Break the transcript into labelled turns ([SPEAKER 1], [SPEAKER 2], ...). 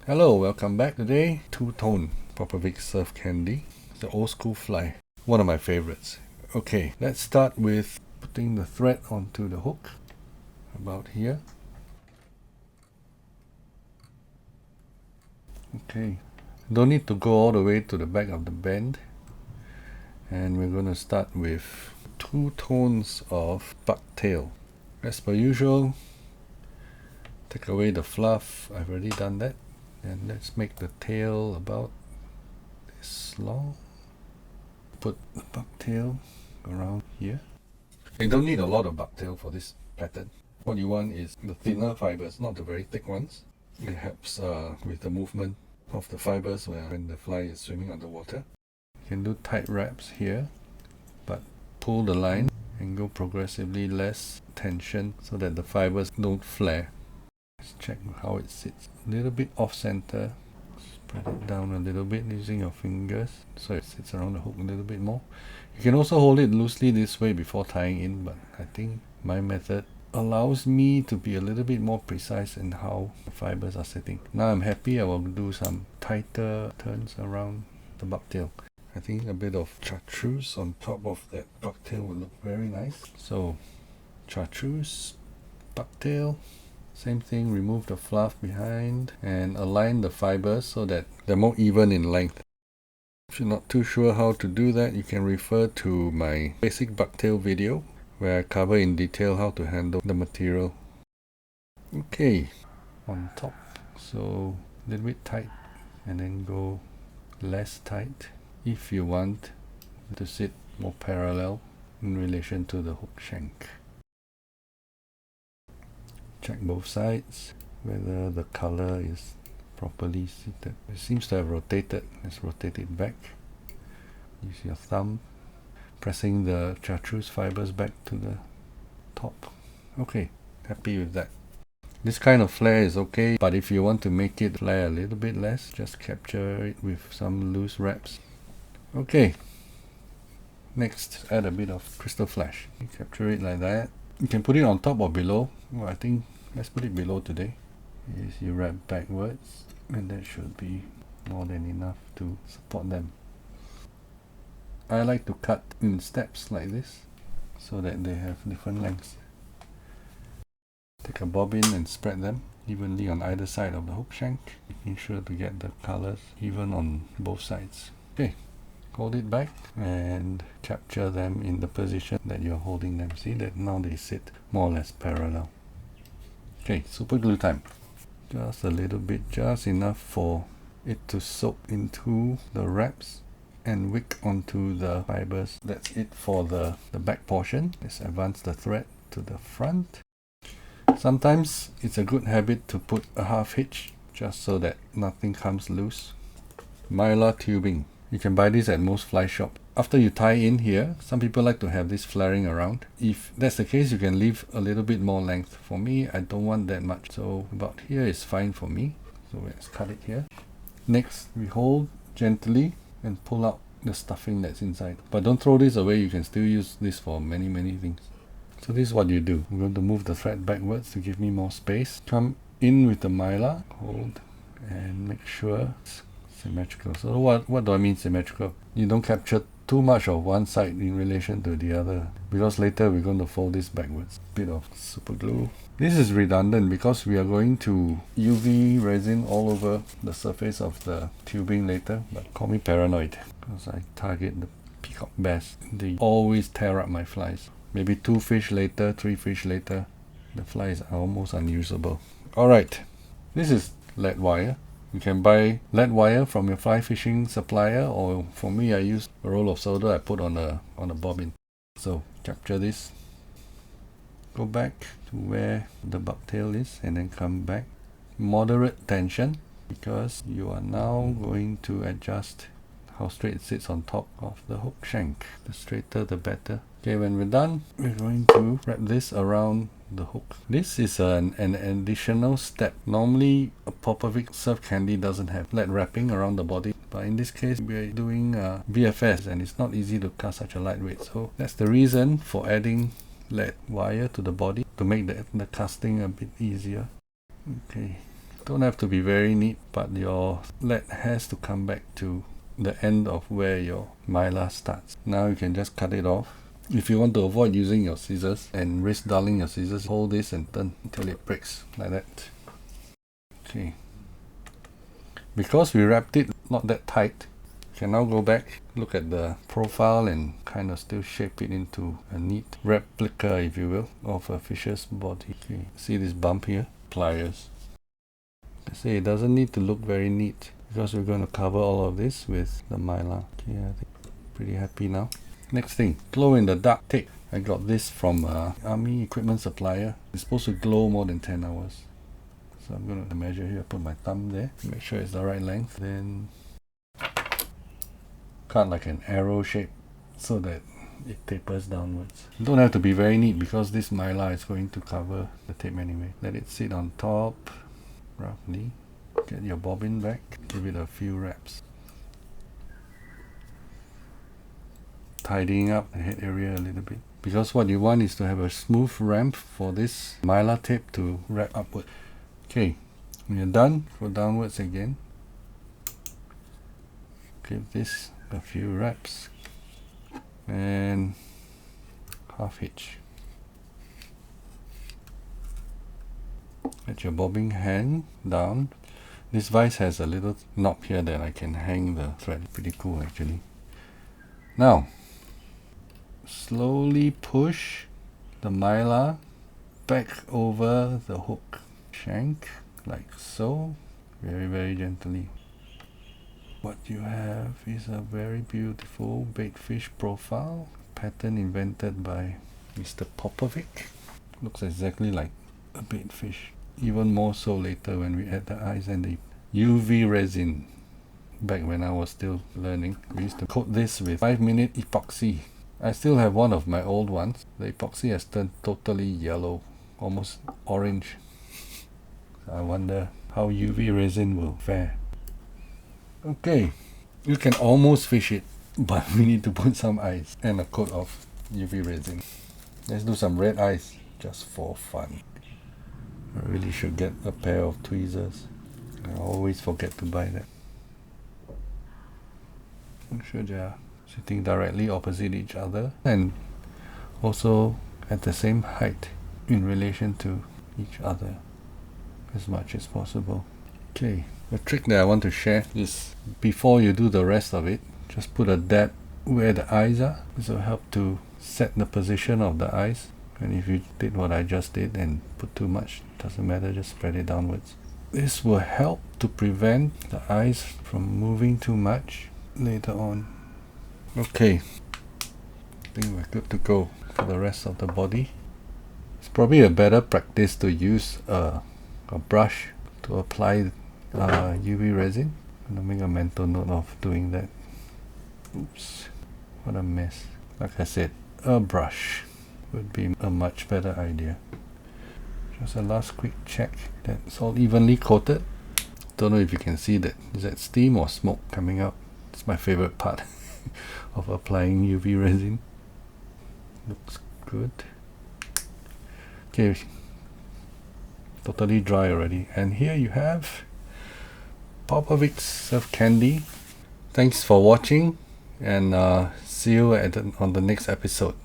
[SPEAKER 1] Hello, welcome back. Today, two-tone Popovic Surf Candy, the old school fly, one of my favorites. Okay, let's start with putting the thread onto the hook, about here. Okay, don't need to go all the way to the back of the bend. And we're going to start with 2 tones of bucktail. As per usual, take away the fluff. I've already done that. And let's make the tail about this long. Put the bucktail around here. You don't need a lot of bucktail for this pattern. What you want is the thinner fibers, not the very thick ones. It helps with the movement of the fibers when the fly is swimming underwater. You can do tight wraps here, but pull the line and go progressively less tension so that the fibers don't flare. Let's check how it sits. A little bit off center. Spread it down a little bit using your fingers so it sits around the hook a little bit more. You can also hold it loosely this way before tying in, but I think my method allows me to be a little bit more precise in how the fibers are sitting. Now I'm happy. I will do some tighter turns around the bucktail. I think a bit of chartreuse on top of that bucktail will look very nice. So chartreuse, bucktail, same thing, remove the fluff behind and align the fibers so that they're more even in length. If you're not too sure how to do that, you can refer to my basic bucktail video where I cover in detail how to handle the material. Okay, on top, so a little bit tight and then go less tight if you want to sit more parallel in relation to the hook shank. Check both sides whether the color is properly seated. It seems to have rotated. Let's rotate it back. Use your thumb, pressing the chartreuse fibers back to the top. Okay, happy with that. This kind of flare is okay, but if you want to make it flare a little bit less, just capture it with some loose wraps. Okay, next add a bit of crystal flash. You capture it like that. You can put it on top or below. Well, I think let's put it below today. Is you wrap backwards, and that should be more than enough to support them. I like to cut in steps like this so that they have different lengths. Take a bobbin and spread them evenly on either side of the hook shank, making sure to get the colors even on both sides. Okay, hold it back and capture them in the position that you're holding them. See that now they sit more or less parallel. Okay, super glue time. Just a little bit, just enough for it to soak into the wraps and wick onto the fibers. That's it for the back portion. Let's advance the thread to the front. Sometimes it's a good habit to put a half hitch just so that nothing comes loose. Mylar tubing. You can buy this at most fly shops. After you tie in here, some people like to have this flaring around. If that's the case, you can leave a little bit more length. For me, I don't want that much. So about here is fine for me. So let's cut it here. Next, we hold gently and pull out the stuffing that's inside. But don't throw this away. You can still use this for many things. So this is what you do. I'm going to move the thread backwards to give me more space. Come in with the mylar, hold, and make sure it's symmetrical. So what do I mean symmetrical? You don't capture too much of one side in relation to the other, because later we're going to fold this backwards. Bit of super glue. This is redundant because we are going to UV resin all over the surface of the tubing later, but call me paranoid because I target the peacock bass. They always tear up my flies. Maybe 2 fish later, 3 fish later, the flies are almost unusable. Alright, this is lead wire. You can buy lead wire from your fly fishing supplier, or for me I use a roll of solder I put on a bobbin. So capture this, go back to where the bucktail is and then come back. Moderate tension because you are now going to adjust how straight it sits on top of the hook shank. The straighter the better. Okay, when we're done, we're going to wrap this around the hook. This is an additional step. Normally a Popovic Surf Candy doesn't have lead wrapping around the body, but in this case we're doing BFS and it's not easy to cast such a lightweight, so that's the reason for adding lead wire to the body to make the casting a bit easier. Okay, Don't have to be very neat, but your lead has to come back to the end of where your mylar starts. Now you can just cut it off. If you want to avoid using your scissors and risk dulling your scissors, hold this and turn until it breaks, like that. Okay. Because we wrapped it not that tight, you can now go back, look at the profile and kind of still shape it into a neat replica, if you will, of a fish's body. Okay. See this bump here? Pliers. I say it doesn't need to look very neat because we're going to cover all of this with the mylar. Okay, I think pretty happy now. Next thing, glow in the dark tape. I got this from Army equipment supplier. It's supposed to glow more than 10 hours. So I'm going to measure here, put my thumb there, make sure it's the right length. Then cut like an arrow shape so that it tapers downwards. You don't have to be very neat because this mylar is going to cover the tape anyway. Let it sit on top roughly. Get your bobbin back, give it a few wraps. Tidying up the head area a little bit. Because what you want is to have a smooth ramp for this mylar tape to wrap upward. Okay, when you're done, go downwards again. Give this a few wraps. And half hitch. Let your bobbing hang down. This vise has a little knob here that I can hang the thread. Pretty cool actually. Now, slowly push the mylar back over the hook shank, like so, very gently. What you have is a very beautiful baitfish profile, pattern invented by Mr. Popovic. Looks exactly like a baitfish. Even more so later when we add the eyes and the UV resin. Back when I was still learning, we used to coat this with 5-minute epoxy. I still have one of my old ones. The epoxy has turned totally yellow, almost orange. I wonder how UV resin will fare. Okay, you can almost fish it, but we need to put some ice and a coat of UV resin. Let's do some red ice just for fun. I really should get a pair of tweezers. I always forget to buy that. Make sure they are sitting directly opposite each other and also at the same height in relation to each other as much as possible. Okay, the trick that I want to share is before you do the rest of it, just put a dab where the eyes are. This will help to set the position of the eyes. And if you did what I just did and put too much, doesn't matter, just spread it downwards. This will help to prevent the eyes from moving too much later on. Okay, I think we're good to go for the rest of the body. It's probably a better practice to use a brush to apply UV resin. I'm gonna make a mental note of doing that. Oops, what a mess. Like I said, a brush would be a much better idea. Just a last quick check that it's all evenly coated. Don't know if you can see that. Is that steam or smoke coming out? It's my favorite part of applying UV resin. Looks good. Okay, totally dry already. And here you have Popovic Surf Candy. Thanks for watching and see you on the next episode.